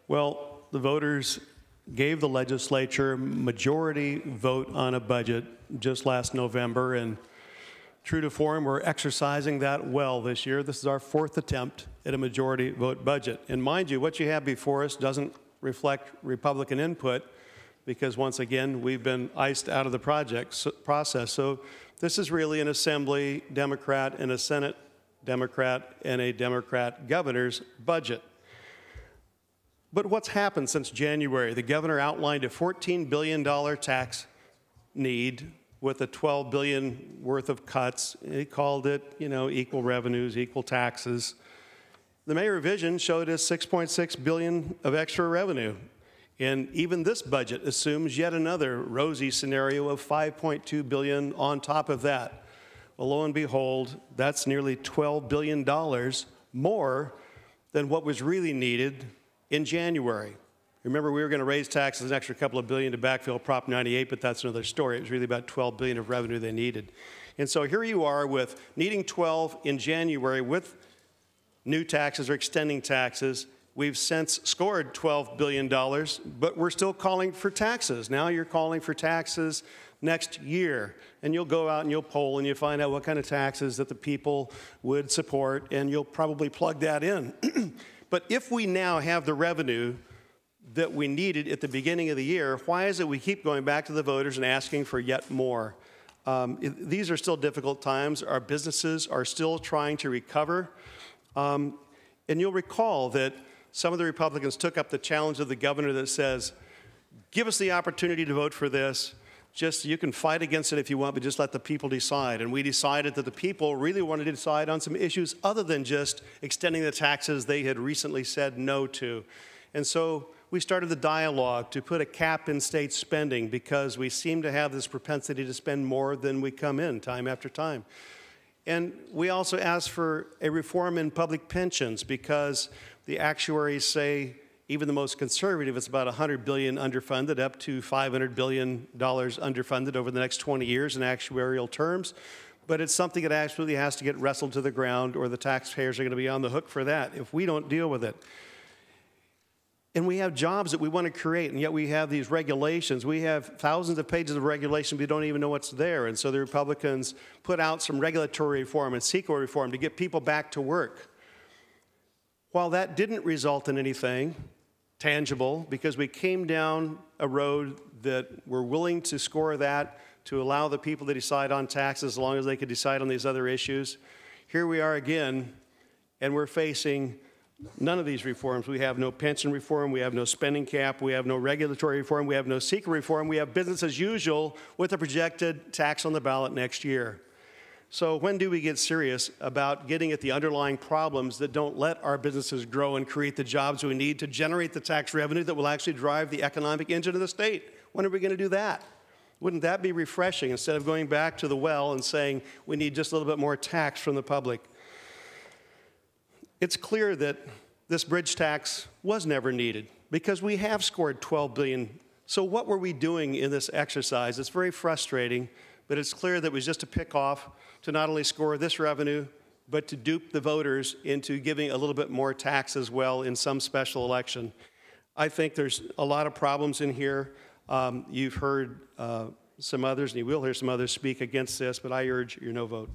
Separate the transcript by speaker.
Speaker 1: Well, the voters gave the legislature majority vote on a budget just last November, and true to form, we're exercising that well this year. This is our fourth attempt at a majority vote budget. And mind you, what you have before us doesn't reflect Republican input, because once again, we've been iced out of the process. So this is really an Assembly Democrat and a Senate Democrat and a Democrat governor's budget. But what's happened since January? The governor outlined a $14 billion tax need with a $12 billion worth of cuts. He called it, equal revenues, equal taxes. The mayor vision showed us $6.6 billion of extra revenue. And even this budget assumes yet another rosy scenario of $5.2 billion on top of that. Well, lo and behold, that's nearly $12 billion more than what was really needed in January. Remember, we were going to raise taxes an extra couple of billion to backfill Prop 98, but that's another story. It was really about $12 billion of revenue they needed. And so here you are with needing 12 in January with new taxes or extending taxes. We've since scored $12 billion, but we're still calling for taxes. Now you're calling for taxes next year. And you'll go out and you'll poll and you'll find out what kind of taxes that the people would support, and you'll probably plug that in. But if we now have the revenue that we needed at the beginning of the year, why is it we keep going back to the voters and asking for yet more? These are still difficult times. Our businesses are still trying to recover. And you'll recall that some of the Republicans took up the challenge of the governor that says, give us the opportunity to vote for this. You can fight against it if you want, but just let the people decide. And we decided that the people really wanted to decide on some issues other than just extending the taxes they had recently said no to. And so we started the dialogue to put a cap in state spending, because we seem to have this propensity to spend more than we come in time after time. And we also asked for a reform in public pensions, because the actuaries say even the most conservative, it's about $100 billion underfunded, up to $500 billion underfunded over the next 20 years in actuarial terms. But it's something that absolutely has to get wrestled to the ground, or the taxpayers are going to be on the hook for that if we don't deal with it. And we have jobs that we want to create, and yet we have these regulations. We have thousands of pages of regulation, we don't even know what's there. And so the Republicans put out some regulatory reform and CEQA reform to get people back to work. While that didn't result in anything tangible, because we came down a road that we're willing to score that to allow the people to decide on taxes as long as they could decide on these other issues, here we are again, and we're facing none of these reforms. We have no pension reform, we have no spending cap, we have no regulatory reform, we have no CEQA reform, we have business as usual with a projected tax on the ballot next year. So when do we get serious about getting at the underlying problems that don't let our businesses grow and create the jobs we need to generate the tax revenue that will actually drive the economic engine of the state? When are we going to do that? Wouldn't that be refreshing, instead of going back to the well and saying we need just a little bit more tax from the public? It's clear that this bridge tax was never needed, because we have scored $12 billion. So what were we doing in this exercise? It's very frustrating, but it's clear that it was just a pick-off to not only score this revenue, but to dupe the voters into giving a little bit more tax as well in some special election. I think there's a lot of problems in here. You've heard some others, and you will hear some others speak against this, but I urge your no vote.